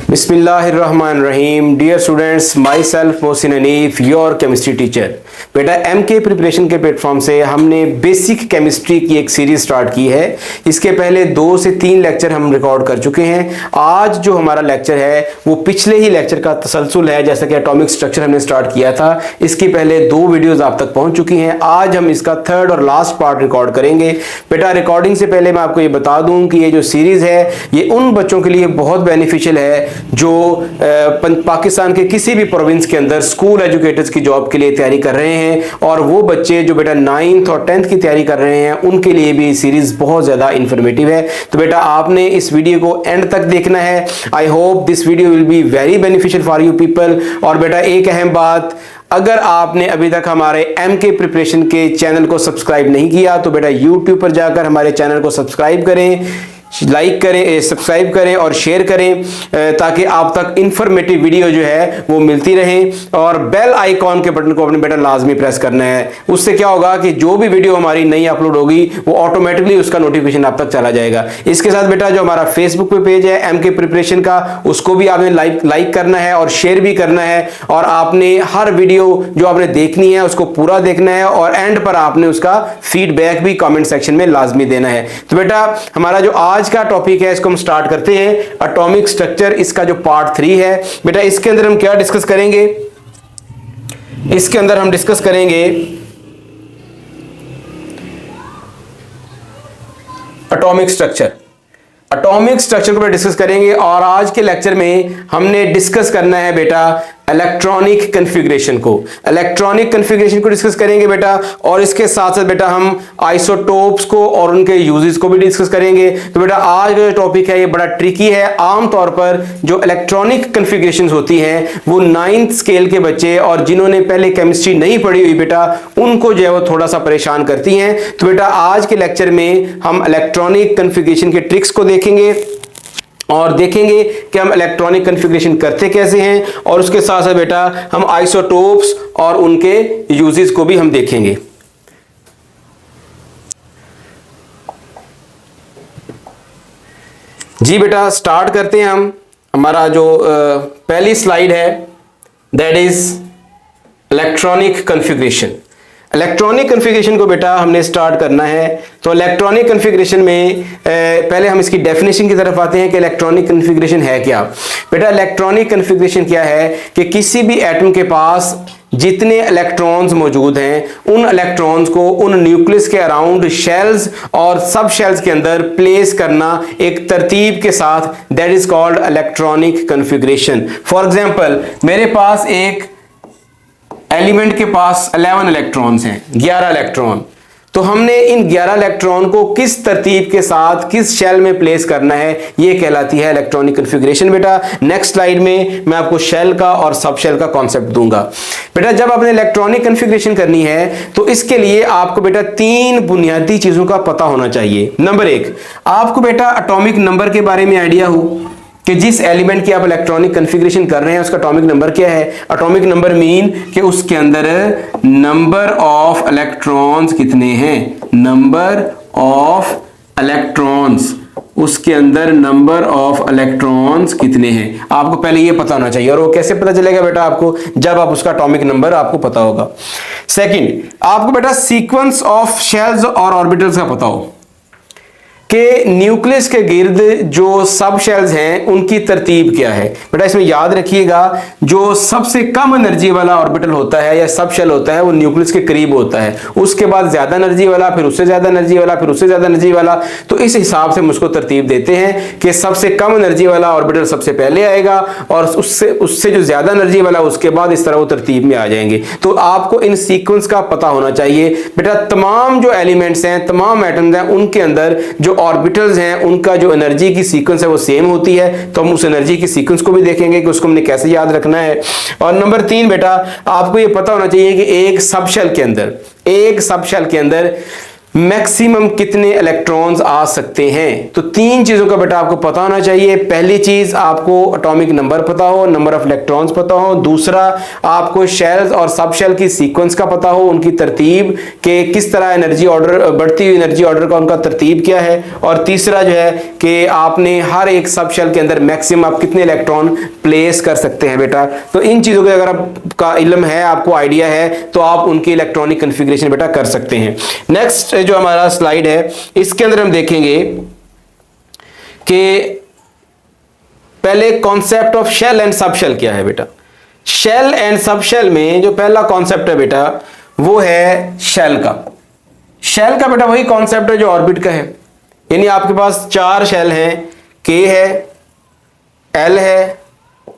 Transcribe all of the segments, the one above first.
बिस्मिल्लाहिर्रहमानिर्रहीम। Dear students, my self Mohsin Hanif, your chemistry teacher. बेटा MK preparation के प्लेटफॉर्म से हमने बेसिक केमिस्ट्री की एक सीरीज स्टार्ट की है। इसके पहले 2 से 3 लेक्चर हम रिकॉर्ड कर चुके हैं। आज जो हमारा लेक्चर है वो पिछले ही लेक्चर का तसलसल है। जैसा कि एटॉमिक स्ट्रक्चर हमने स्टार्ट किया था, इसके पहले 2 वीडियोज आप तक पहुंच चुकी हैं। आज हम इसका 3rd और लास्ट पार्ट रिकॉर्ड करेंगे। बेटा रिकॉर्डिंग से पहले मैं आपको ये बता दूं कि ये जो सीरीज है ये उन बच्चों के लिए बहुत बेनिफिशियल है जो पाकिस्तान के किसी भी प्रोविंस के अंदर स्कूल एजुकेटर्स की जॉब के लिए तैयारी कर रहे हैं, और वो बच्चे जो बेटा 9th और 10th की तैयारी कर रहे हैं उनके लिए भी सीरीज बहुत ज्यादा इंफॉर्मेटिव है। तो बेटा आपने इस वीडियो को एंड तक देखना है। I hope this video will be very beneficial for you people. और बेटा एक अहम बात, अगर आपने अभी तक हमारे एमके प्रिपरेशन के चैनल को सब्सक्राइब नहीं किया तो बेटा यूट्यूब पर जाकर हमारे चैनल को सब्सक्राइब करें, लाइक करें, सब्सक्राइब करें और शेयर करें, ताकि आप तक इंफॉर्मेटिव वीडियो जो है वो मिलती रहे। और बेल आइकॉन के बटन को अपने बेटा लाजमी प्रेस करना है। उससे क्या होगा कि जो भी वीडियो हमारी नई अपलोड होगी वो ऑटोमेटिकली उसका नोटिफिकेशन आप तक चला जाएगा। इसके साथ बेटा जो हमारा फेसबुक पे पेज है एमके प्रिपरेशन का, उसको भी आपने लाइक करना है और शेयर भी करना है। और आपने हर वीडियो जो आपने देखनी है उसको पूरा देखना है, और एंड पर आपने उसका फीडबैक भी कमेंट सेक्शन में लाजमी देना है। तो बेटा हमारा जो आज का टॉपिक है इसको हम स्टार्ट करते हैं। एटॉमिक स्ट्रक्चर, इसका जो पार्ट 3 है। बेटा इसके अंदर हम क्या डिस्कस करेंगे? इसके अंदर हम डिस्कस करेंगे एटॉमिक स्ट्रक्चर। एटॉमिक स्ट्रक्चर को डिस्कस करेंगे, और आज के लेक्चर में हमने डिस्कस करना है बेटा इलेक्ट्रॉनिक कॉन्फ़िगरेशन को। इलेक्ट्रॉनिक कॉन्फ़िगरेशन को डिस्कस करेंगे बेटा, और इसके साथ साथ बेटा हम आइसोटोप्स को और उनके यूजेस को भी डिस्कस करेंगे। तो बेटा आज का जो टॉपिक है ये बड़ा ट्रिकी है। आमतौर पर जो इलेक्ट्रॉनिक कॉन्फ़िगरेशंस होती हैं वो 9th स्केल के बच्चे और जिन्होंने पहले केमिस्ट्री नहीं पढ़ी हुई बेटा उनको जो है वो थोड़ा सा परेशान करती हैं। तो बेटा आज के लेक्चर में हम इलेक्ट्रॉनिक कॉन्फ़िगरेशन के ट्रिक्स को देखेंगे और देखेंगे कि हम इलेक्ट्रॉनिक कॉन्फ़िगरेशन करते कैसे हैं, और उसके साथ साथ बेटा हम आइसोटोप्स और उनके यूजेस को भी हम देखेंगे। जी बेटा स्टार्ट करते हैं हम। हमारा जो पहली स्लाइड है that is electronic configuration. Electronic configuration को बेटा हमने स्टार्ट करना है। तो इलेक्ट्रॉनिक कॉन्फ़िगरेशन में पहले हम इसकी डेफिनेशन की तरफ आते हैं कि इलेक्ट्रॉनिक कॉन्फ़िगरेशन है क्या। बेटा इलेक्ट्रॉनिक कॉन्फ़िगरेशन क्या है कि किसी भी एटम के पास जितने इलेक्ट्रॉन्स मौजूद हैं उन इलेक्ट्रॉन्स को उन न्यूक्लियस के अराउंड शेल्स और सब शेल्स के अंदर प्लेस करना एक तरतीब के साथ, that is called electronic configuration. For example मेरे पास एक एलिमेंट के पास 11 इलेक्ट्रॉन्स हैं, 11 इलेक्ट्रॉन। तो हमने इन 11 इलेक्ट्रॉन को किस तरतीब के साथ किस शेल में प्लेस करना है ये कहलाती है इलेक्ट्रॉनिक कॉन्फ़िगरेशन। बेटा नेक्स्ट स्लाइड में मैं आपको शेल का और सब शेल का कॉन्सेप्ट दूंगा। बेटा जब आपने इलेक्ट्रॉनिक कॉन्फ़िगरेशन करनी है तो इसके लिए आपको बेटा 3 बुनियादी चीजों का पता होना चाहिए। नंबर 1, आपको बेटा एटॉमिक नंबर के बारे में आइडिया हो कि जिस एलिमेंट की आप इलेक्ट्रॉनिक कॉन्फ़िगरेशन कर रहे हैं उसका एटॉमिक नंबर क्या है। एटॉमिक नंबर मीन कि उसके अंदर नंबर ऑफ इलेक्ट्रॉन्स कितने हैं, नंबर ऑफ इलेक्ट्रॉन्स, उसके अंदर नंबर ऑफ इलेक्ट्रॉन्स कितने हैं आपको पहले ये पता होना चाहिए। और वो कैसे पता चलेगा बेटा आपको? जब आप उसका एटॉमिक नंबर आपको पता होगा। सेकंड, आपको बेटा सीक्वेंस ऑफ शेल्स और ऑर्बिटल्स का पता हो कि न्यूक्लियस के गिर्द जो सब शेल्स हैं उनकी तरतीब क्या है। बेटा इसमें याद रखिएगा जो सबसे कम एनर्जी वाला ऑर्बिटल होता है या सब शेल होता है वो न्यूक्लियस के करीब होता है, उसके बाद ज्यादा एनर्जी वाला, फिर उससे ज्यादा एनर्जी वाला, फिर उससे ज्यादा एनर्जी वाला। तो इस हिसाब से मुझको तरतीब देते हैं कि सबसे कम एनर्जी वाला ऑर्बिटल सबसे पहले आएगा और उससे जो ज्यादा एनर्जी वाला उसके बाद, इस तरह वो तरतीब में आ जाएंगे। तो आपको इन सीक्वेंस का पता होना चाहिए। बेटा तमाम जो एलिमेंट्स हैं, तमाम एटम्स हैं, उनके अंदर जो ऑर्बिटल्स हैं उनका जो एनर्जी की सीक्वेंस है वो सेम होती है। तो हम उस एनर्जी की सीक्वेंस को भी देखेंगे कि उसको हमने कैसे याद रखना है। और नंबर 3 बेटा आपको ये पता होना चाहिए कि एक सब शेल के अंदर मैक्सिमम कितने इलेक्ट्रॉन्स आ सकते हैं। तो तीन चीजों का बेटा आपको पता होना चाहिए। पहली चीज आपको एटॉमिक नंबर पता हो, नंबर ऑफ इलेक्ट्रॉन्स पता हो। दूसरा आपको शेल्स और सब शेल की सीक्वेंस का पता हो, उनकी तरतीब के किस तरह एनर्जी ऑर्डर, बढ़ती हुई एनर्जी ऑर्डर का उनका तरतीब क्या है। और तीसरा जो है कि आपने हर एक सब शेल के अंदर मैक्सिमम आप कितने इलेक्ट्रॉन प्लेस कर सकते हैं बेटा। तो इन चीजों का अगर आपका इल्म है, आपको आइडिया है, तो आप उनकी इलेक्ट्रॉनिक कन्फिग्रेशन बेटा कर सकते हैं। नेक्स्ट जो हमारा स्लाइड है इसके अंदर हम देखेंगे कि पहले concept of shell and sub shell क्या है बेटा। शेल एंड सब शेल में जो पहला कॉन्सेप्ट है बेटा वो है शेल का। शेल का बेटा वही कॉन्सेप्ट है जो ऑर्बिट का है, यानी आपके पास चार शेल हैं, के है, एल है,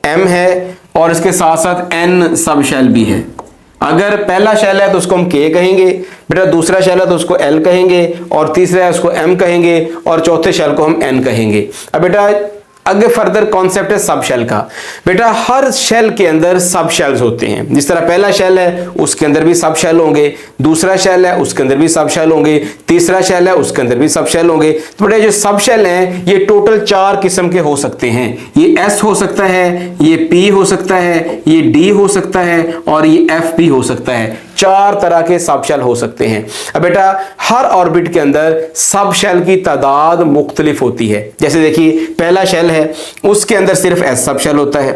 एम है और इसके साथ साथ एन सब शेल भी है। अगर पहला शेल है तो उसको हम के कहेंगे बेटा, दूसरा शेल है तो उसको एल कहेंगे और तीसरा है उसको एम कहेंगे और चौथे शेल को हम एन कहेंगे। अब बेटा आगे फर्दर कॉन्सेप्ट है सब शेल का। बेटा हर शेल के अंदर सब शेल्स होते हैं। जिस तरह पहला शेल है उसके अंदर भी सब शेल होंगे, दूसरा शेल है उसके अंदर भी सब शेल होंगे, तीसरा शेल है उसके अंदर भी सब शेल होंगे। तो बेटा जो सब शेल हैं ये टोटल चार किस्म के हो सकते हैं। ये एस हो सकता है, ये पी हो सकता है, ये डी हो सकता है और ये एफ भी हो सकता है। चार तरह के सब शेल हो सकते हैं। अब बेटा हर ऑर्बिट के अंदर सब शेल की तादाद मुख्तलिफ होती है। जैसे देखिए पहला शेल है उसके अंदर सिर्फ एस सब शेल होता है,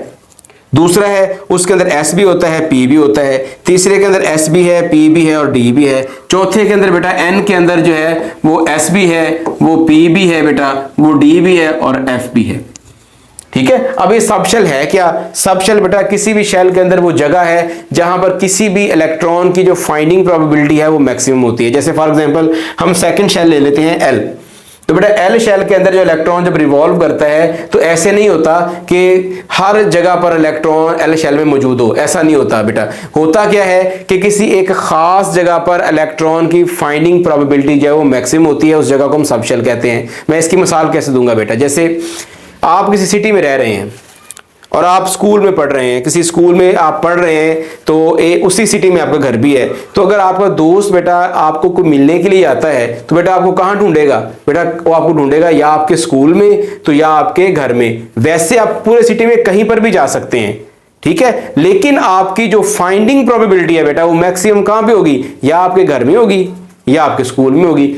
दूसरा है उसके अंदर एस भी होता है, पी भी होता है, तीसरे के अंदर एस भी है, पी भी है और डी भी है, चौथे के अंदर बेटा एन के अंदर जो है वो एस भी है, वो पी भी है बेटा, वो डी भी है और एफ भी है। ठीक है। अब ये सब शेल है क्या। सब शेल बेटा किसी भी शेल के अंदर वो जगह है जहां पर किसी भी इलेक्ट्रॉन की जो फाइंडिंग प्रोबेबिलिटी है वो मैक्सिमम होती है। जैसे फॉर एग्जांपल हम सेकंड शेल ले लेते हैं एल। तो बेटा एल शेल के अंदर जो इलेक्ट्रॉन जब रिवॉल्व करता है तो ऐसे नहीं होता कि हर जगह पर इलेक्ट्रॉन एल शेल में मौजूद हो, ऐसा नहीं होता बेटा। होता क्या है कि किसी एक खास जगह पर इलेक्ट्रॉन की फाइंडिंग प्रोबेबिलिटी जो है वो मैक्सिमम होती है, उस जगह को हम सब शेल कहते हैं। मैं इसकी मिसाल कैसे दूंगा बेटा। जैसे आप किसी सिटी में रह रहे हैं और आप स्कूल में पढ़ रहे हैं, किसी स्कूल में आप पढ़ रहे हैं तो उसी सिटी में आपका घर भी है। तो अगर आपका दोस्त बेटा आपको कोई मिलने के लिए आता है तो बेटा आपको कहाँ ढूंढेगा बेटा, वो आपको ढूंढेगा या आपके स्कूल में तो या आपके घर में। वैसे आप पूरे सिटी में कहीं पर भी जा सकते हैं, ठीक है, लेकिन आपकी जो फाइंडिंग प्रोबेबिलिटी है बेटा वो मैक्सिमम कहाँ पे होगी, या आपके घर में होगी या आपके स्कूल में होगी।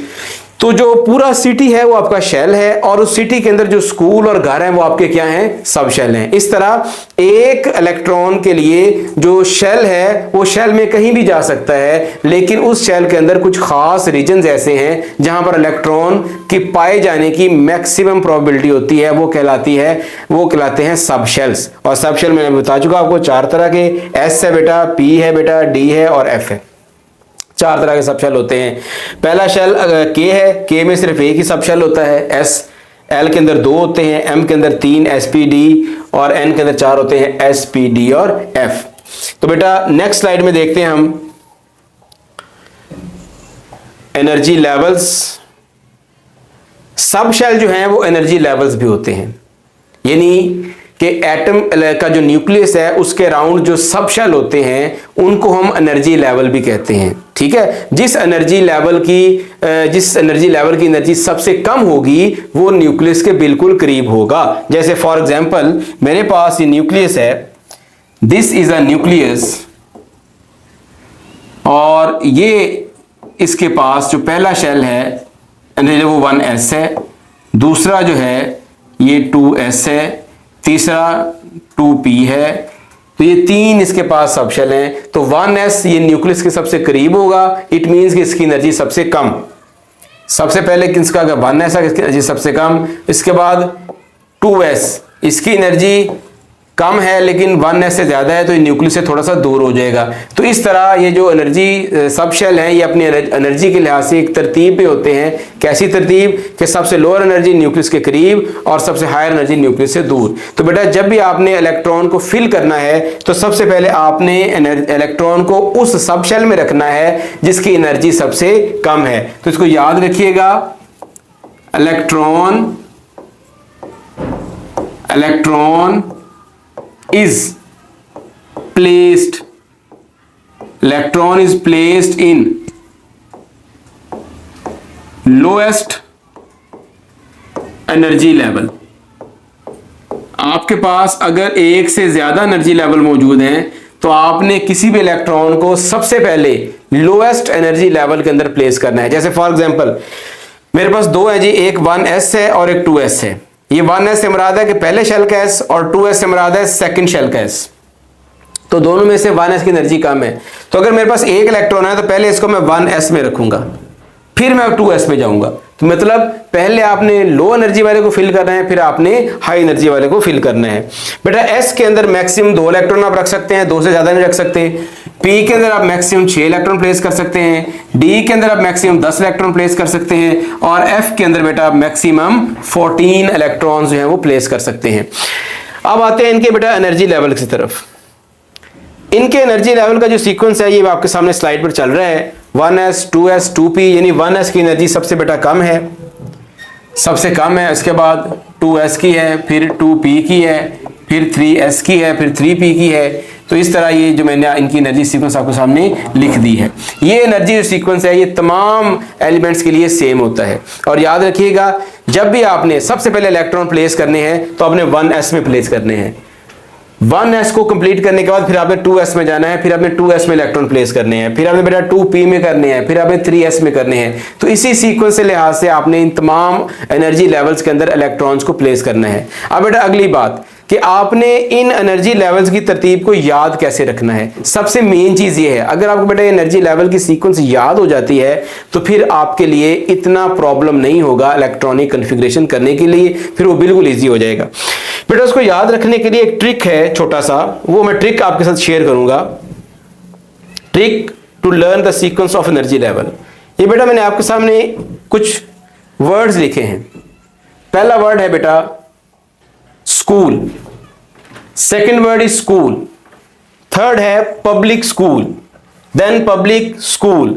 तो जो पूरा सिटी है वो आपका शेल है और उस सिटी के अंदर जो स्कूल और घर हैं वो आपके क्या हैं, सब शेल हैं। इस तरह एक इलेक्ट्रॉन के लिए जो शेल है वो शेल में कहीं भी जा सकता है, लेकिन उस शेल के अंदर कुछ खास रीजन्स ऐसे हैं जहां पर इलेक्ट्रॉन की पाए जाने की मैक्सिमम प्रोबेबिलिटी होती है, वो कहलाते हैं सब शेल्स। और सब शेल मैंने बता चुका आपको चार तरह के, एस है बेटा, पी है बेटा, डी है और एफ है। चार तरह के सब शेल होते हैं। पहला शेल के है, के में सिर्फ एक ही सब शेल होता है एस, एल के अंदर दो होते हैं, एम के अंदर तीन एस पी डी और एन के अंदर चार होते हैं एस पी डी और एफ। तो बेटा नेक्स्ट स्लाइड में देखते हैं हम एनर्जी लेवल्स। सब शेल जो हैं वो एनर्जी लेवल्स भी होते हैं, यानी कि एटम का जो न्यूक्लियस है उसके अराउंड जो सब शेल होते हैं उनको हम एनर्जी लेवल भी कहते हैं। ठीक है। जिस एनर्जी लेवल की एनर्जी सबसे कम होगी वो न्यूक्लियस के बिल्कुल करीब होगा। जैसे फॉर एग्जांपल मेरे पास ये न्यूक्लियस है, दिस इज अ न्यूक्लियस, और ये इसके पास जो पहला शेल है वो 1s है, दूसरा जो है ये 2s है, तीसरा 2p है। तो ये तीन इसके पास सब शेल हैं। तो 1s ये न्यूक्लियस के सबसे करीब होगा, इट मींस कि इसकी एनर्जी सबसे कम। सबसे पहले किसका 1s है, इसकी एनर्जी सबसे कम। इसके बाद 2s इसकी एनर्जी कम है लेकिन 1s से ज्यादा है, तो ये न्यूक्लियस से थोड़ा सा दूर हो जाएगा। तो इस तरह ये जो एनर्जी सब शेल हैं ये अपनी एनर्जी के लिहाज से एक तरतीब पे होते हैं। कैसी तरतीब कि सबसे लोअर एनर्जी न्यूक्लियस के करीब और सबसे हायर एनर्जी न्यूक्लियस से दूर। तो बेटा जब भी आपने इलेक्ट्रॉन को फिल करना है तो सबसे पहले आपने इलेक्ट्रॉन को उस सब शेल में रखना है जिसकी एनर्जी सबसे कम है। तो इसको याद रखिएगा, electron is placed in lowest energy level. आपके पास अगर एक से ज्यादा एनर्जी लेवल मौजूद हैं तो आपने किसी भी इलेक्ट्रॉन को सबसे पहले लोएस्ट एनर्जी लेवल के अंदर प्लेस करना है। जैसे फॉर एग्जांपल मेरे पास दो है जी, एक 1s है और एक 2s है। ये 1s से मुराद है कि पहले शेल का s और 2s से मुराद है सेकंड शेल का s। तो दोनों में से 1s की एनर्जी कम है, तो अगर मेरे पास एक इलेक्ट्रॉन है तो पहले इसको मैं 1s में रखूंगा, फिर मैं 2s में जाऊंगा। तो मतलब पहले आपने लो एनर्जी वाले को फिल करना है, फिर आपने हाई एनर्जी वाले को फिल करना है। बेटा s के अंदर मैक्सिमम 2 इलेक्ट्रॉन आप रख सकते हैं, 2 से ज्यादा नहीं रख सकते। p के अंदर आप मैक्सिमम 6 इलेक्ट्रॉन प्लेस कर सकते हैं। d के अंदर आप मैक्सिमम 10 इलेक्ट्रॉन प्लेस कर सकते हैं। और f के अंदर बेटा आप मैक्सिमम 14 इलेक्ट्रॉन जो है वो प्लेस कर सकते हैं। अब आते हैं इनके बेटा एनर्जी लेवल की तरफ। इनके एनर्जी लेवल का जो सीक्वेंस है ये आपके सामने स्लाइड पर चल रहा है। 1s 2s 2p, यानी 1s की एनर्जी सबसे बेटा कम है, सबसे कम है, इसके बाद 2s की है, फिर 2p की है, फिर 3s की है, फिर 3p की है। तो इस तरह ये जो मैंने इनकी एनर्जी सीक्वेंस आपको सामने लिख दी है। ये एनर्जी जो सीक्वेंस है ये तमाम एलिमेंट्स के लिए सेम होता है। और याद रखिएगा जब भी आपने सबसे पहले इलेक्ट्रॉन प्लेस करने हैं तो आपने 1s में प्लेस करने हैं। 1s को कंप्लीट करने के बाद फिर आपने 2s में जाना है, फिर आपने 2s में इलेक्ट्रॉन प्लेस करने हैं, फिर आपने बेटा 2p में करने हैं, फिर आपने 3s में करने हैं। तो इसी सीक्वेंस से लिहाज से आपने इन तमाम एनर्जी लेवल्स के अंदर इलेक्ट्रॉन्स को प्लेस करना है। अब बेटा अगली बात कि आपने इन एनर्जी लेवल्स की तरतीब को याद कैसे रखना है। सबसे मेन चीज ये है, अगर आपको बेटा एनर्जी लेवल की सीक्वेंस याद हो जाती है तो फिर आपके लिए इतना प्रॉब्लम नहीं होगा इलेक्ट्रॉनिक कॉन्फ़िगरेशन करने के लिए, फिर वो बिल्कुल ईजी हो जाएगा। बेटा उसको याद रखने के लिए एक ट्रिक है छोटा सा, वो मैं ट्रिक आपके साथ शेयर करूंगा। Trick to learn the sequence of energy level. ये बेटा मैंने आपके सामने कुछ वर्ड्स लिखे हैं। पहला वर्ड है बेटा school, second word is school, third है public school, then public school,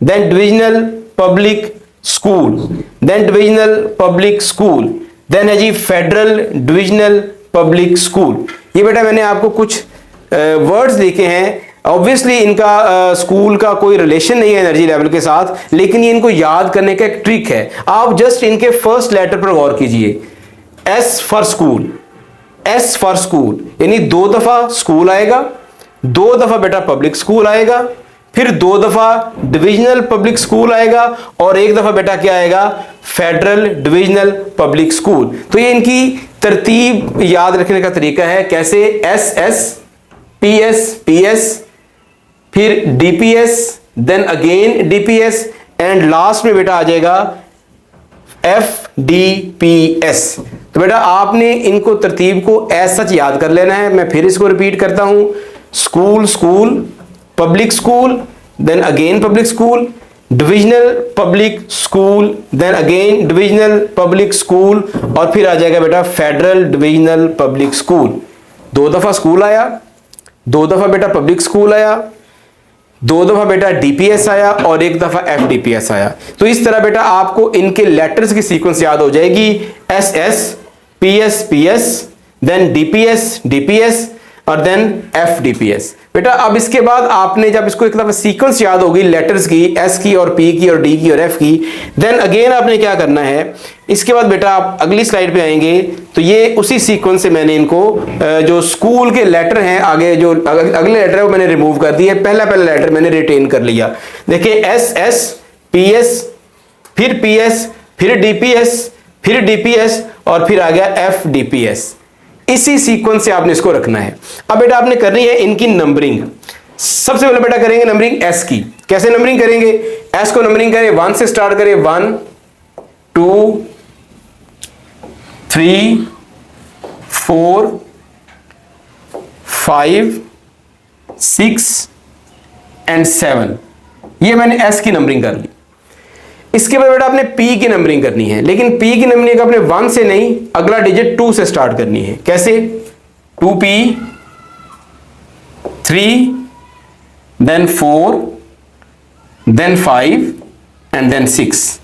then divisional public school, then divisional public school, then है जी फेडरल डिविजनल पब्लिक स्कूल। ये बेटा मैंने आपको कुछ वर्ड्स लिखे हैं। ऑब्वियसली इनका स्कूल का कोई रिलेशन नहीं है एनर्जी लेवल के साथ, लेकिन ये इनको याद करने का एक ट्रिक है। आप जस्ट इनके फर्स्ट लेटर पर गौर कीजिए। S for school, S for school, यानी 2 दफा स्कूल आएगा, 2 दफा बेटा पब्लिक स्कूल आएगा, फिर 2 दफा डिविजनल पब्लिक स्कूल आएगा और 1 दफा बेटा क्या आएगा, फेडरल डिविजनल पब्लिक स्कूल। तो ये इनकी तरतीब याद रखने का तरीका है। कैसे? S S, P S P S, फिर DPS, then again DPS and last में बेटा आ जाएगा एफ डी पी एस। तो बेटा आपने इनको तरतीब को ऐसा सच याद कर लेना है। मैं फिर इसको रिपीट करता हूं। School school, public school, then again public school, divisional public school, then again divisional public school और फिर आ जाएगा बेटा फेडरल डिविजनल पब्लिक स्कूल। 2 दफा स्कूल आया, 2 दफा बेटा पब्लिक स्कूल आया, 2 दफा बेटा डीपीएस आया और 1 दफा एफडीपीएस आया। तो इस तरह बेटा आपको इनके लेटर्स की सीक्वेंस याद हो जाएगी। S S, P S, then DPS DPS और देन एफडीपीएस। बेटा अब इसके बाद आपने जब इसको एक दफा सीक्वेंस याद होगी लेटर्स की, एस की और पी की और डी की और एफ की, देन अगेन आपने क्या करना है, इसके बाद बेटा आप अगली स्लाइड पे आएंगे तो ये उसी सीक्वेंस से मैंने इनको जो स्कूल के लेटर हैं आगे जो अगले लेटर है वो मैंने रिमूव कर दिए, पहला लेटर मैंने रिटेन कर लिया। देखिए एस एस, पी एस, फिर पी एस, फिर डीपीएस, फिर डीपीएस और फिर आ गया एफ डीपीएस। इसी सीक्वेंस से आपने इसको रखना है। अब बेटा आपने करनी है इनकी नंबरिंग। सबसे पहले बेटा करेंगे नंबरिंग एस की। कैसे नंबरिंग करेंगे? एस को नंबरिंग करें 1 से स्टार्ट करें, 1 2 3 4 5 6 एंड 7। ये मैंने एस की नंबरिंग कर ली। इसके बाद बेटा आपने पी की नंबरिंग करनी है, लेकिन पी की नंबरिंग आपने 1 से नहीं, अगला डिजिट 2 से स्टार्ट करनी है। कैसे? 2p, 3, then 4, then 5 and then 6।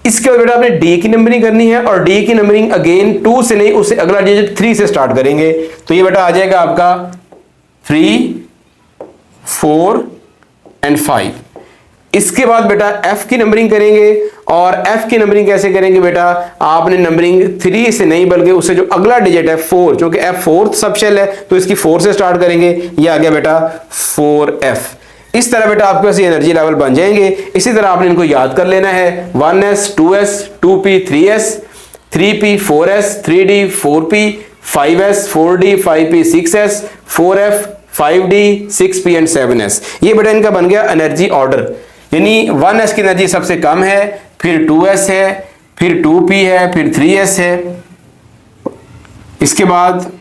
इसके बाद बेटा आपने डी की नंबरिंग करनी है और डी की नंबरिंग अगेन 2 से नहीं, उससे अगला डिजिट 3 से स्टार्ट करेंगे। तो ये बेटा आ जाएगा आपका 3, 4 एंड 5। इसके बाद बेटा F की नंबरिंग करेंगे, और F की नंबरिंग कैसे करेंगे बेटा, आपने नंबरिंग 3 से नहीं बल्कि उससे जो अगला डिजिट है 4, क्योंकि F फोर्थ सबशेल है तो इसकी 4 से स्टार्ट करेंगे, ये आ गया बेटा 4F। इस तरह बेटा आपके पास ये एनर्जी लेवल बन जाएंगे। इसी तरह आपने इनको याद कर लेना है, 1s 2s 2p 3s 3p 4s 3d 4p 5s 4d 5p 6s 4f 5d 6p and 7s। ये बेटा इनका बन गया एनर्जी ऑर्डर, यानी 1s की एनर्जी सबसे कम है, फिर 2s है, फिर 2p है, फिर 3s है, इसके बाद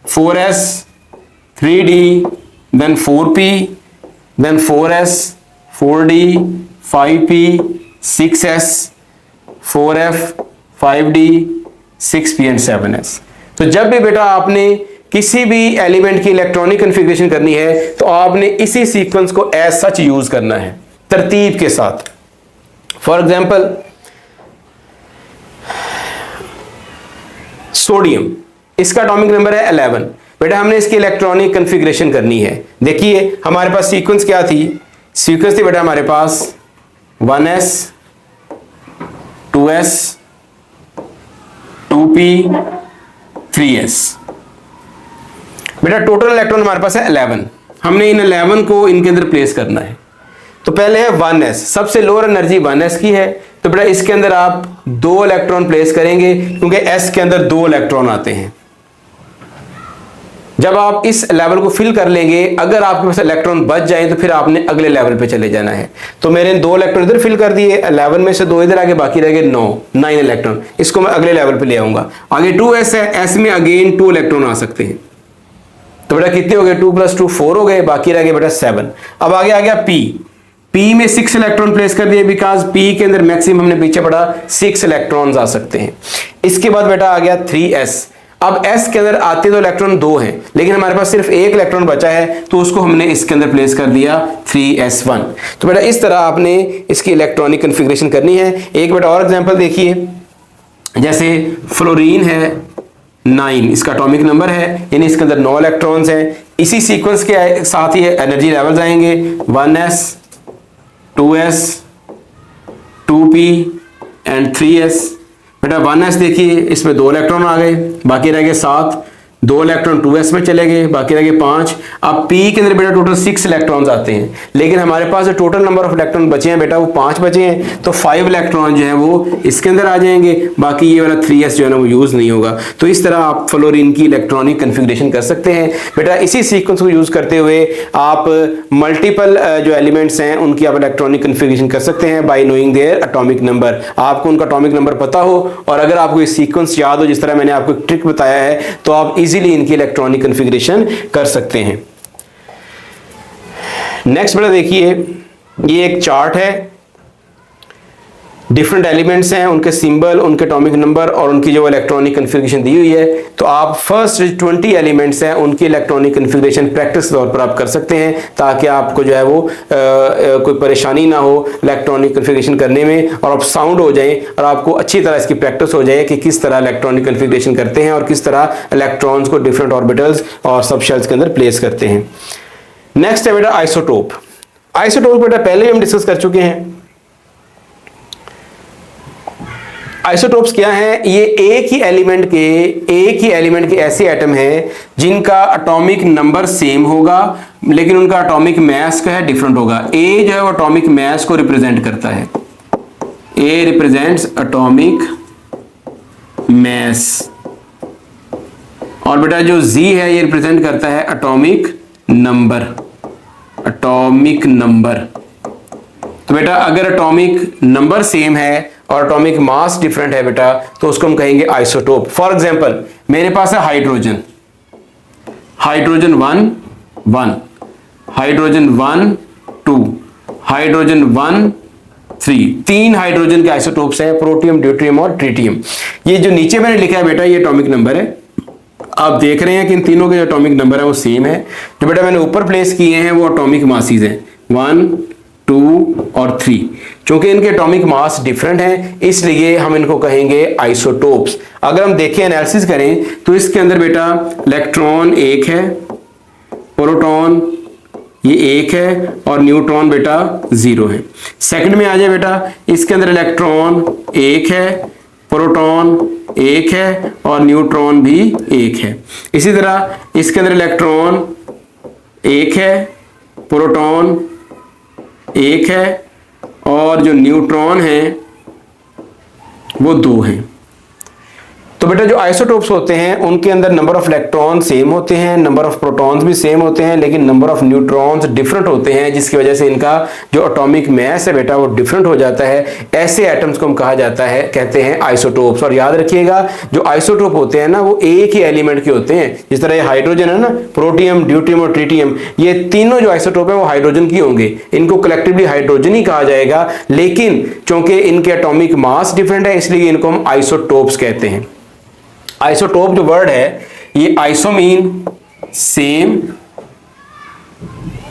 4s 3d then 4p then 4s 4d 5p 6s 4f 5d 6p and 7s। तो जब भी बेटा आपने किसी भी एलिमेंट की इलेक्ट्रॉनिक कॉन्फ़िगरेशन करनी है तो आपने इसी सीक्वेंस को एज सच यूज करना है तरतीब के साथ। फॉर एग्जांपल सोडियम, इसका एटॉमिक नंबर है 11। बेटा हमने इसकी इलेक्ट्रॉनिक कॉन्फ़िगरेशन करनी है। देखिए हमारे पास सीक्वेंस क्या थी, सीक्वेंस थी बेटा हमारे पास 1s 2s 2p 3s। बेटा टोटल इलेक्ट्रॉन हमारे पास है 11, हमने इन 11 को इनके अंदर प्लेस करना है। तो पहले है 1s, सबसे लोअर एनर्जी 1s की है, तो बेटा इसके अंदर आप 2 इलेक्ट्रॉन प्लेस करेंगे क्योंकि s के अंदर 2 इलेक्ट्रॉन आते हैं। जब आप इस लेवल को फिल कर लेंगे, अगर आपके पास इलेक्ट्रॉन बच जाए तो फिर आपने अगले लेवल पे चले जाना है। तो मेरे 2 इलेक्ट्रॉन इधर फिल कर दिए, 11 में से 2 इधर आगे, बाकी रह गए 9 इलेक्ट्रॉन, इसको मैं अगले लेवल पे ले आऊंगा। आगे 2s है, s में अगेन 2 इलेक्ट्रॉन आ सकते हैं। तो बेटा कितने हो गए, 2 + 2 4 हो गए, बाकी रह गए बेटा 7। अब आगे आ गया p में 6 इलेक्ट्रॉन प्लेस कर दिए, बिकॉज p के अंदर मैक्सिमम हमने पीछे पढ़ा 6 इलेक्ट्रॉन्स आ सकते हैं। इसके बाद बेटा आ गया 3s। अब s के अंदर आते तो इलेक्ट्रॉन 2 हैं, लेकिन हमारे पास सिर्फ 1 इलेक्ट्रॉन बचा है, तो उसको हमने इसके अंदर प्लेस कर दिया 3s1। तो बेटा इस तरह आपने इसकी इलेक्ट्रॉनिक कॉन्फ़िगरेशन करनी है। एक बेटा और एग्जांपल देखिए, जैसे फ्लोरीन है 9, इसका एटॉमिक नंबर है, यानी इसके अंदर 9 इलेक्ट्रॉन्स हैं। इसी सीक्वेंस के साथ ही एनर्जी लेवल्स आएंगे 1s 2s 2p and 3s। बेटा 1s देखिए इसमें 2 इलेक्ट्रॉन आ गए, बाकी रह गए 7, 2 इलेक्ट्रॉन 2s में चले गए, बाकी रह गए 5। अब p के अंदर बेटा टोटल 6 इलेक्ट्रॉन्स आते हैं, लेकिन हमारे पास जो टोटल नंबर ऑफ इलेक्ट्रॉन बचे हैं बेटा वो 5 बचे हैं, तो 5 इलेक्ट्रॉन जो है वो इसके अंदर आ जाएंगे, बाकी ये वाला 3s जो है ना वो यूज नहीं होगा। तो इस तरह आप फ्लोरीन की इलेक्ट्रॉनिक कॉन्फ़िगरेशन कर सकते हैं। बेटा इसी सीक्वेंस को यूज करते हुए आप मल्टीपल जो एलिमेंट्स हैं उनकी आप इलेक्ट्रॉनिक कॉन्फ़िगरेशन कर सकते हैं bye knowing their atomic number. आपको उनका एटॉमिक नंबर पता हो और अगर आपको ये सीक्वेंस याद हो जिस तरह मैंने आपको एक ट्रिक बताया है, तो आप इजीली इनकी इलेक्ट्रॉनिक कॉन्फ़िगरेशन कर सकते हैं। नेक्स्ट बेटा देखिए, ये एक चार्ट है, डिफरेंट एलिमेंट्स हैं, उनके सिंबल, उनके एटॉमिक नंबर और उनकी जो इलेक्ट्रॉनिक कॉन्फ़िगरेशन दी हुई है। तो आप फर्स्ट 20 एलिमेंट्स हैं उनकी इलेक्ट्रॉनिक कॉन्फ़िगरेशन प्रैक्टिस के तौर पर आप कर सकते हैं, ताकि आपको जो है वो कोई परेशानी ना हो इलेक्ट्रॉनिक कॉन्फ़िगरेशन करने में, और आप साउंड हो जाए और आपको अच्छी तरह इसकी प्रैक्टिस हो जाए कि किस तरह इलेक्ट्रॉनिक कॉन्फ़िगरेशन करते हैं और किस तरह इलेक्ट्रॉन्स को डिफरेंट ऑर्बिटल्स और सब शेल्स के अंदर प्लेस करते हैं। नेक्स्ट है बेटा आइसोटोप। आइसोटोप बेटा पहले हम डिस्कस कर चुके हैं। आइसोटोप्स क्या हैं? ये एक ही एलिमेंट के ऐसे एटम हैं जिनका एटॉमिक नंबर सेम होगा, लेकिन उनका एटॉमिक मास का है डिफरेंट होगा। ए जो है वो एटॉमिक मास को रिप्रेजेंट करता है, ए रिप्रेजेंट्स एटॉमिक मास, और बेटा जो जी है ये रिप्रेजेंट करता है एटॉमिक नंबर। तो बेटा अगर एटॉमिक नंबर सेम है और एटॉमिक मास डिफरेंट है बेटा, तो उसको हम कहेंगे आइसोटोप। फॉर एग्जांपल मेरे पास है हाइड्रोजन 1 1, हाइड्रोजन 1 2, हाइड्रोजन 1 3, 3 हाइड्रोजन के आइसोटोप्स हैं, प्रोटियम, ड्यूटेरियम और ट्रिटियम। ये जो नीचे मैंने लिखा है बेटा ये एटॉमिक नंबर है। आप देख रहे हैं कि इन तीनों के जो एटॉमिक नंबर है वो सेम है। जो बेटा मैंने ऊपर प्लेस किए हैं वो एटॉमिक मासेस हैं 1 2 और 3। क्योंकि इनके एटॉमिक मास डिफरेंट हैं इसलिए हम इनको कहेंगे आइसोटोप्स। अगर हम देखें एनालिसिस करें तो इसके अंदर बेटा इलेक्ट्रॉन 1 है, प्रोटॉन ये 1 है और न्यूट्रॉन बेटा 0 है। सेकंड में आ जाए बेटा, इसके अंदर इलेक्ट्रॉन 1 है, प्रोटॉन 1 है और न्यूट्रॉन भी 1 है। इसी तरह इसके अंदर इलेक्ट्रॉन 1 है, प्रोटॉन 1 है और जो न्यूट्रॉन है वो 2 है। तो बेटा जो आइसोटोप्स होते हैं उनके अंदर नंबर ऑफ इलेक्ट्रॉन सेम होते हैं, नंबर ऑफ प्रोटॉन्स भी सेम होते हैं, लेकिन नंबर ऑफ न्यूट्रॉन्स डिफरेंट होते हैं, जिसकी वजह से इनका जो एटॉमिक मास है बेटा वो डिफरेंट हो जाता है। ऐसे एटम्स को हम कहा जाता है, कहते हैं आइसोटोप्स। और याद रखिएगा जो आइसोटोप होते हैं ना वो एक ही एलिमेंट के होते हैं। जिस तरह ये हाइड्रोजन है ना, प्रोटियम, ड्यूटियम और ट्रिटियम, ये तीनों जो आइसोटोप है वो हाइड्रोजन की होंगे, इनको कलेक्टिवली हाइड्रोजन ही कहा जाएगा। लेकिन चूंकि इनके एटॉमिक मास डिफरेंट है इसलिए इनको हम आइसोटोप्स कहते हैं। आइसोटोप जो वर्ड है ये iso mean same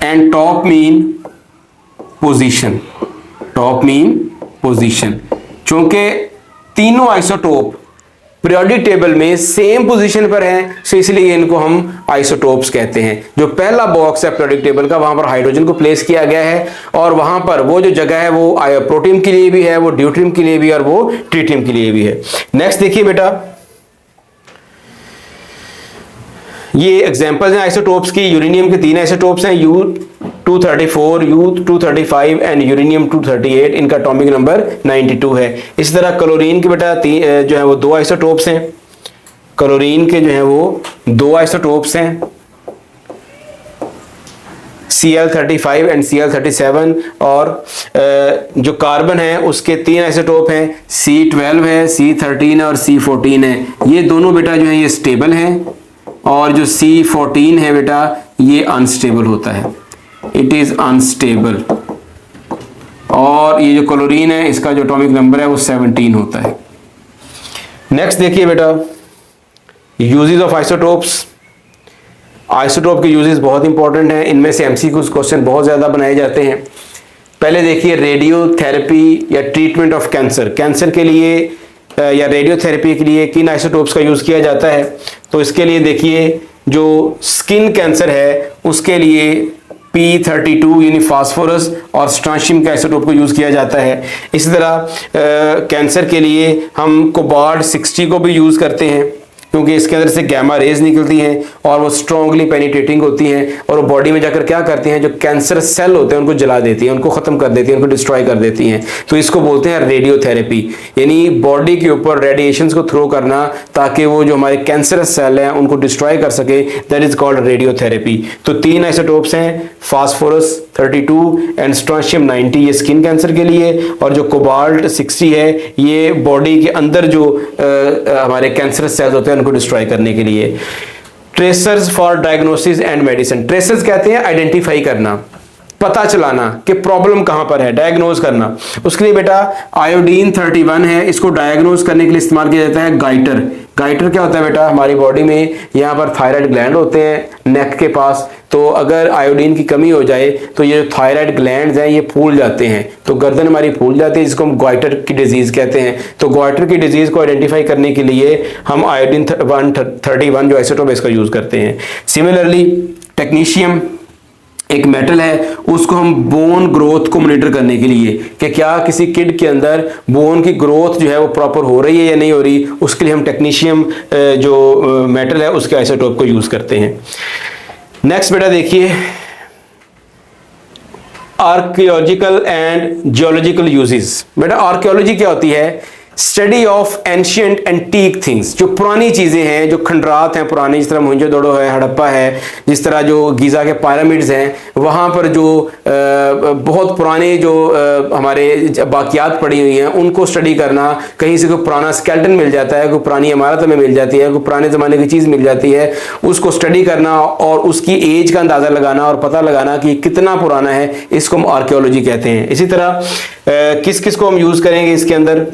and top mean position, top mean position. चूंकि तीनों आइसोटोप पीरियोडिक टेबल में सेम पोजीशन पर हैं, सो इसलिए इनको हम आइसोटोप्स कहते हैं। जो पहला बॉक्स है पीरियोडिक टेबल का, वहां पर हाइड्रोजन को प्लेस किया गया है और वहां पर वो जो जगह है वो प्रोटियम के लिए भी है, वो ड्यूटियम के लिए भी और वो ट्रिटियम के लिए भी है। नेक्स्ट देखिए बेटा, ये एग्जांपल्स हैं आइसोटोप्स की। यूरेनियम के 3 आइसोटोप्स हैं, U234, U235 एंड यूरेनियम 238। इनका एटॉमिक नंबर 92 है। इसी तरह क्लोरीन के बेटा जो है वो 2 आइसोटोप्स हैं। क्लोरीन के जो है वो 2 आइसोटोप्स हैं, Cl35 एंड Cl37। और जो कार्बन है उसके 3 आइसोटोप हैं, C12 है, C13 और C14 है। ये दोनों बेटा जो है ये स्टेबल हैं और जो C14 है बेटा ये अनस्टेबल होता है, इट इज अनस्टेबल। और ये जो क्लोरीन है इसका जो एटॉमिक नंबर है वो 17 होता है। नेक्स्ट देखिए बेटा, यूजेस ऑफ आइसोटोप्स। आइसोटोप के यूजेस बहुत इंपॉर्टेंट हैं, इनमें से एमसीक्यू क्वेश्चन बहुत ज्यादा बनाए जाते हैं। पहले देखिए रेडियोथेरेपी या ट्रीटमेंट ऑफ कैंसर। कैंसर के लिए या रेडियोथेरेपी के लिए किन आइसोटोप्स का यूज किया जाता है? तो इसके लिए देखिए जो स्किन कैंसर है उसके लिए P32 यानी फास्फोरस और स्ट्रांशियम के आइसोटोप को यूज किया जाता है। इसी तरह कैंसर के लिए हम कोबाल्ट 60 को भी यूज करते हैं, क्योंकि इसके अंदर से गैमा रेज निकलती हैं और वो स्ट्रांगली पेनिट्रेटिंग होती हैं और वो बॉडी में जाकर क्या करती हैं, जो कैंसर सेल होते हैं उनको जला देती हैं, उनको खत्म कर देती हैं, उनको डिस्ट्रॉय कर देती हैं। तो इसको बोलते हैं रेडियोथेरेपी, यानी बॉडी के ऊपर रेडिएशंस को थ्रो करना ताकि वो जो हमारे कैंसरस सेल हैं उनको डिस्ट्रॉय कर सके, दैट इज कॉल्ड रेडियोथेरेपी। तो 3 आइसोटोप्स हैं, फास्फोरस 32 एंड स्ट्रांशियम 90, ये स्किन कैंसर के लिए, और जो कोबाल्ट 60 है ये बॉडी के अंदर जो हमारे कैंसरस सेल्स होते हैं उनको डिस्ट्रॉय करने के लिए। Tracers for diagnosis and medicine. Tracers कहते हैं आइडेंटिफाई करना, पता चलाना कि प्रॉब्लम कहां पर है, डायग्नोज करना। उसके लिए बेटा आयोडीन 31 है, इसको डायग्नोज करने के लिए इस्तेमाल किया जाता है गाइटर। गाइटर क्या होता है बेटा, हमारी बॉडी में यहाँ पर थायराइड ग्लैंड होते हैं नेक के पास, तो अगर आयोडीन की कमी हो जाए तो ये जो थायराइड ग्लैंड्स हैं ये फूल जाते हैं, तो गर्दन हमारी फूल जाती है, जिसको हम गॉइटर की डिजीज कहते हैं। तो गॉइटर की डिजीज को आइडेंटिफाई करने के लिए हम आयोडीन 131 जो आइसोटोप इसका यूज करते हैं। सिमिलरली टेक्नीशियम एक मेटल है, उसको हम बोन ग्रोथ को मॉनिटर करने के लिए कि क्या किसी किड के अंदर बोन की ग्रोथ जो है वो प्रॉपर हो रही है या नहीं हो रही, उसके लिए हम टेक्नीशियम जो मेटल है उसके आइसोटोप को यूज करते हैं। नेक्स्ट बेटा देखिए आर्कियोलॉजिकल एंड जियोलॉजिकल यूजेस। बेटा आर्कियोलॉजी क्या होती है, study of ancient antique things, जो पुरानी चीज़ें हैं, जो खंडरात हैं पुराने, जिस तरह मोहनजोदड़ो है, हड़प्पा है, जिस तरह जो गीज़ा के पिरामिड्स हैं, वहाँ पर जो बहुत पुराने जो हमारे बाकियात पड़ी हुई हैं उनको स्टडी करना। कहीं से कोई पुराना स्केल्टन मिल जाता है, कोई पुरानी इमारत हमें मिल जाती है, कोई पुराने ज़माने की चीज़ मिल जाती है, उसको स्टडी करना और उसकी एज का अंदाज़ा लगाना और पता लगाना कि कितना पुराना है, इसको हम आर्कियोलॉजी कहते हैं। इसी तरह किस किस को हम यूज़ करेंगे इसके अंदर,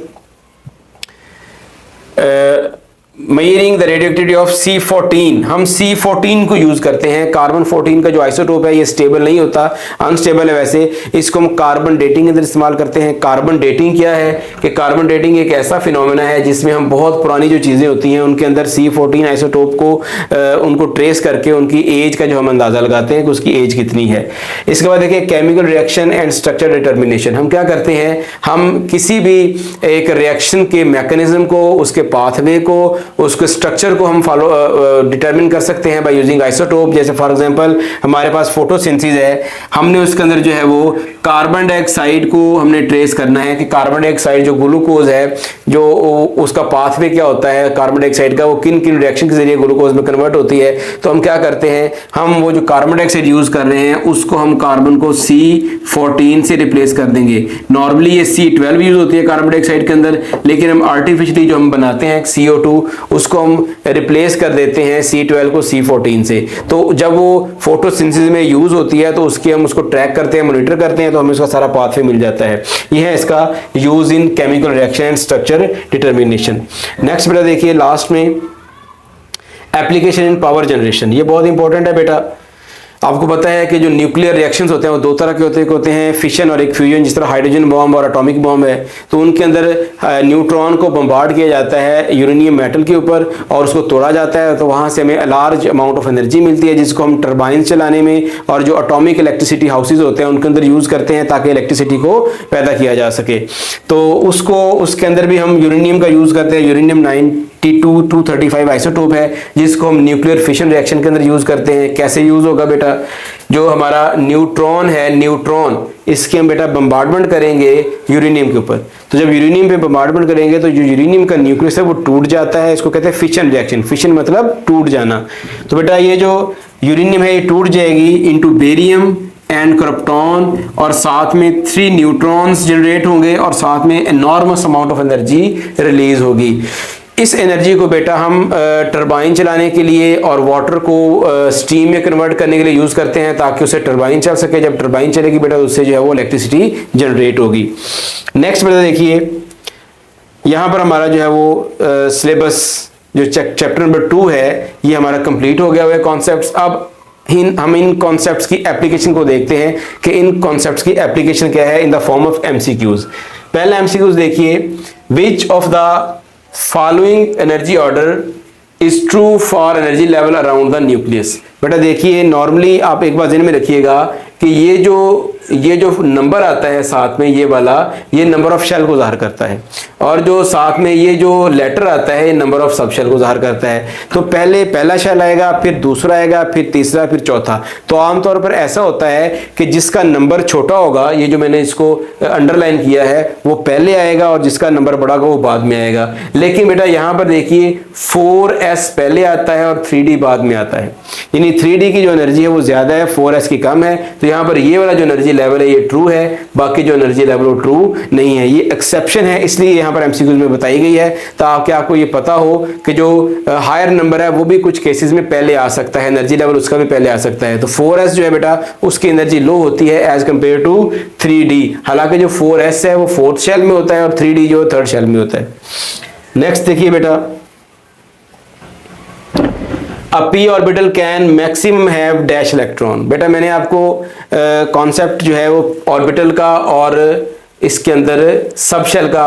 measuring the radioactivity of C14, हम C14 को यूज करते हैं। कार्बन 14 का जो आइसोटोप है ये स्टेबल नहीं होता, अनस्टेबल है वैसे, इसको हम कार्बन डेटिंग के अंदर इस्तेमाल करते हैं। कार्बन डेटिंग क्या है कि कार्बन डेटिंग एक ऐसा फिनोमेना है जिसमें हम बहुत पुरानी जो चीजें होती हैं उनके अंदर C14 आइसोटोप को उनको ट्रेस करके उनकी एज का जो हम अंदाजा लगाते हैं कि उसकी एज कितनी है। इसके बाद देखिए chemical reaction and structure determination. हम क्या करते हैं, हम किसी भी एक रिएक्शन के मैकेनिज्म को, उसके पाथवे को, उसके स्ट्रक्चर को हम फॉलो डिटरमिन कर सकते हैं बाय यूजिंग आइसोटोप। जैसे फॉर एग्जांपल हमारे पास फोटोसिंथेसिस है, हमने उसके अंदर जो है वो कार्बन डाइऑक्साइड को हमने ट्रेस करना है कि कार्बन डाइऑक्साइड जो ग्लूकोज है, जो उसका पाथवे क्या होता है कार्बन डाइऑक्साइड का, वो किन किन रिएक्शन के जरिए ग्लूकोज में कन्वर्ट होती है। तो हम क्या करते हैं, हम वो जो कार्बन डाइऑक्साइड यूज कर रहे हैं उसको हम कार्बन को C14 से रिप्लेस कर देंगे। नॉर्मली ये C12 यूज होती है कार्बन डाइऑक्साइड के अंदर, लेकिन हम आर्टिफिशियली जो हम बनाते हैं CO2 उसको हम रिप्लेस कर देते हैं C12 को C14 से। तो जब वो फोटोसिंथेसिस में यूज होती है तो उसके हम उसको ट्रैक करते हैं, मॉनिटर करते हैं, तो हमें उसका सारा पाथवे मिल जाता है। यह है इसका use in chemical reaction and structure determination. Next बेटा देखिए लास्ट में एप्लीकेशन इन पावर जनरेशन। ये बहुत इंपॉर्टेंट है बेटा। आपको पता है कि जो न्यूक्लियर रिएक्शंस होते हैं वो दो तरह के होते हैं, फिशन और एक फ्यूजन। जिस तरह हाइड्रोजन बॉम्ब और एटॉमिक बॉम्ब है, तो उनके अंदर न्यूट्रॉन को बम्बार्ड किया जाता है यूरेनियम मेटल के ऊपर और उसको तोड़ा जाता है, तो वहाँ से हमें लार्ज अमाउंट ऑफ एनर्जी मिलती है जिसको हम टर्बाइन चलाने में और जो एटॉमिक इलेक्ट्रिसिटी हाउसेज होते हैं उनके अंदर यूज़ करते हैं ताकि इलेक्ट्रिसिटी को पैदा किया जा सके। तो उसके अंदर भी हम यूरेनियम का यूज़ करते हैं। यूरेनियम 92-235 आइसोटोप है जिसको हम न्यूक्लियर फिशन रिएक्शन के अंदर यूज करते हैं। कैसे यूज होगा बेटा, जो हमारा न्यूट्रॉन है, न्यूट्रॉन इसके हम बेटा बम्बार्डमेंट करेंगे यूरेनियम के ऊपर। तो जब यूरेनियम पे बम्बार्डमेंट करेंगे तो जो यूरेनियम का न्यूक्लियस है वो टूट जाता है, इसको कहते हैं फिशन रिएक्शन। फिशन मतलब टूट जाना। तो बेटा ये जो यूरेनियम है ये टूट जाएगी इनटू बेरियम एंड क्रिप्टॉन, और साथ में 3 न्यूट्रॉन्स जनरेट होंगे और साथ में enormous amount of energy release होगी। इस एनर्जी को बेटा हम टरबाइन चलाने के लिए और वाटर को स्टीम में कन्वर्ट करने के लिए यूज करते हैं ताकि उससे टरबाइन चल सके। जब टरबाइन चलेगी बेटा उससे जो है वो इलेक्ट्रिसिटी जनरेट होगी। नेक्स्ट बेटा देखिए यहाँ पर हमारा जो है वो सिलेबस जो चैप्टर नंबर 2 है ये हमारा कंप्लीट हो गया हुआ है कॉन्सेप्ट्स। अब हम इन कॉन्सेप्ट्स की एप्लीकेशन को देखते हैं कि इन कॉन्सेप्ट्स की एप्लीकेशन क्या है in the form of MCQs. पहला एमसीक्यूज देखिए, which of the following energy order is true for energy level around the nucleus. बेटा देखिए नॉर्मली आप एक बार ध्यान में रखिएगा कि ये जो नंबर आता है साथ में ये वाला, ये नंबर ऑफ शेल को ज़ाहिर करता है, और जो साथ में ये जो लेटर आता है ये नंबर ऑफ सब शेल को ज़ाहिर करता है। तो पहले पहला शेल आएगा, फिर दूसरा आएगा, फिर तीसरा, फिर चौथा। तो आमतौर पर ऐसा होता है कि जिसका नंबर छोटा होगा, ये जो मैंने इसको अंडरलाइन किया है, वो पहले आएगा और जिसका नंबर बड़ा होगा वो बाद में आएगा। लेकिन बेटा यहाँ पर देखिए 4s पहले आता है और 3d बाद में आता है, यानी 3d की जो एनर्जी है वो ज़्यादा है, 4s की कम है। तो यहाँ पर ये वाला जो एनर्जी लेवल है ये ट्रू है, बाकी जो एनर्जी लेवल वो ट्रू नहीं है। ये एक्सेप्शन है, इसलिए यहाँ पर एमसीक्यूज में बताई गई है ताकि आपको ये पता हो कि जो हायर नंबर है वो भी कुछ केसेस में पहले आ सकता है, एनर्जी लेवल उसका भी पहले आ सकता है। तो 4s जो है बेटा उसकी एनर्जी लो होती है एज कंपेयर टू 3d। हालांकि जो 4s है वो 4th शेल में होता है और 3d जो 3rd शेल में होता है। नेक्स्ट देखिए बेटा, A p orbital can maximum have dash electron। बेटा मैंने आपको कॉन्सेप्ट जो है वो ऑर्बिटल का और इसके अंदर सब शेल का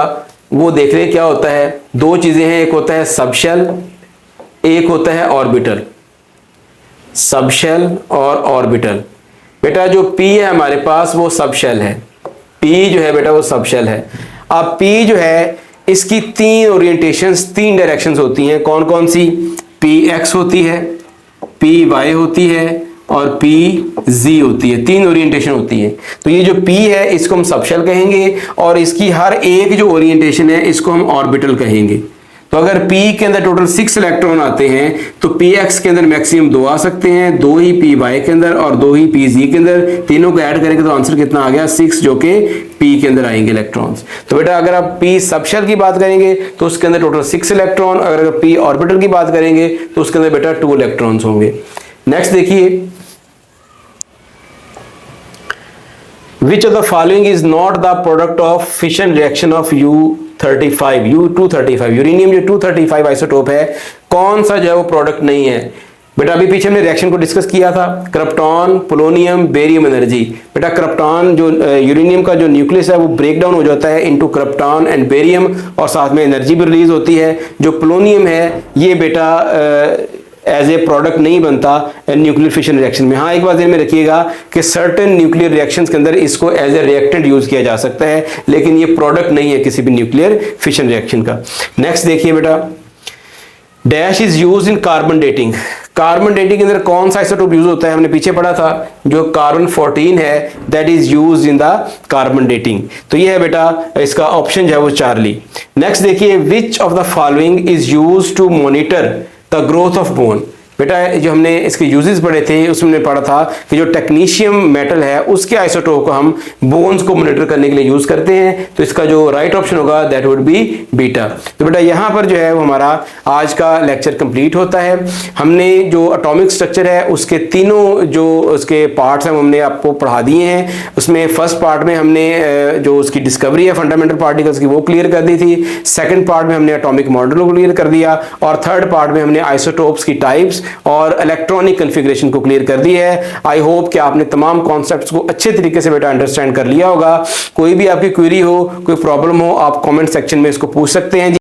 वो देख रहे क्या होता है। दो चीजें हैं, एक होता है सब शेल, एक होता है ऑर्बिटल। सब शेल और ऑर्बिटल। बेटा जो p है हमारे पास वो सब शेल है, p जो है बेटा वो सब शेल है। अब p जो है इसकी 3 ओरिएंटेशंस, 3 डायरेक्शंस होती हैं। कौन कौन सी? px होती है, py होती है और pz होती है। 3 ओरिएंटेशन होती है। तो ये जो p है इसको हम सबशेल कहेंगे और इसकी हर एक जो ओरिएंटेशन है इसको हम ऑर्बिटल कहेंगे। तो अगर p के अंदर टोटल 6 इलेक्ट्रॉन आते हैं तो px के अंदर मैक्सिमम 2 आ सकते हैं, 2 ही py के अंदर और 2 ही pz के अंदर। तीनों को ऐड करेंगे तो आंसर कितना आ गया? 6, जो कि p के अंदर आएंगे इलेक्ट्रॉन्स। तो बेटा अगर आप p सबशेल की बात करेंगे तो उसके अंदर टोटल 6 इलेक्ट्रॉन, अगर p ऑर्बिटल की बात करेंगे तो उसके अंदर बेटा 2 इलेक्ट्रॉन्स होंगे। नेक्स्ट देखिए, which of the following is not the product of fission reaction of U 235 U235 uranium जो 235 आइसोटोप है, कौन सा जो है वो प्रोडक्ट नहीं है बेटा? अभी पीछे हमने रिएक्शन को डिस्कस किया था, क्रिप्टॉन, पोलोनियम, बेरियम एनर्जी। बेटा क्रिप्टॉन जो यूरेनियम का जो न्यूक्लियस है वो ब्रेक डाउन हो जाता है इनटू क्रिप्टॉन एंड बेरियम और साथ में एनर्जी भी रिलीज होती है। जो पोलोनियम है ये बेटा एज ए प्रोडक्ट नहीं बनता न्यूक्लियर फिशन रिएक्शन में। हाँ, एक बात ध्यान में रखिएगा कि सर्टेन न्यूक्लियर रिएक्शंस के अंदर इसको एज ए रिएक्टेंट यूज किया जा सकता है, लेकिन ये प्रोडक्ट नहीं है किसी भी न्यूक्लियर फिशन रिएक्शन का। नेक्स्ट देखिए बेटा, dash is use in carbon dating. Carbon dating के अंदर कौन सा आइसोटोप यूज होता है? हमने पीछे पढ़ा था जो कार्बन 14 है, that is use in the carbon dating. तो ये है बेटा इसका ऑप्शन जो है वो चार्ली। नेक्स्ट देखिए, which of the following is use to monitor the growth of bone. बेटा जो हमने इसके यूजेस पढ़े थे उसमें हमने पढ़ा था कि जो टेक्नीशियम मेटल है उसके आइसोटोप को हम बोन्स को मॉनिटर करने के लिए यूज करते हैं। तो इसका जो राइट ऑप्शन होगा दैट वुड बी बीटा। तो बेटा यहाँ पर जो है वो हमारा आज का लेक्चर कंप्लीट होता है। हमने जो एटॉमिक स्ट्रक्चर है उसके तीनों जो उसके पार्ट्स हैं वो हमने आपको पढ़ा दिए हैं। उसमें फर्स्ट पार्ट में हमने जो उसकी डिस्कवरी है फंडामेंटल पार्टिकल्स की वो क्लियर कर दी थी, सेकेंड पार्ट में हमने एटॉमिक मॉडल को क्लियर कर दिया और थर्ड पार्ट में हमने आइसोटोप्स की टाइप्स और इलेक्ट्रॉनिक कॉन्फ़िगरेशन को क्लियर कर दिया है। आई होप कि आपने तमाम कॉन्सेप्ट्स को अच्छे तरीके से बेटा अंडरस्टैंड कर लिया होगा। कोई भी आपकी क्वेरी हो, कोई प्रॉब्लम हो, आप कमेंट सेक्शन में इसको पूछ सकते हैं।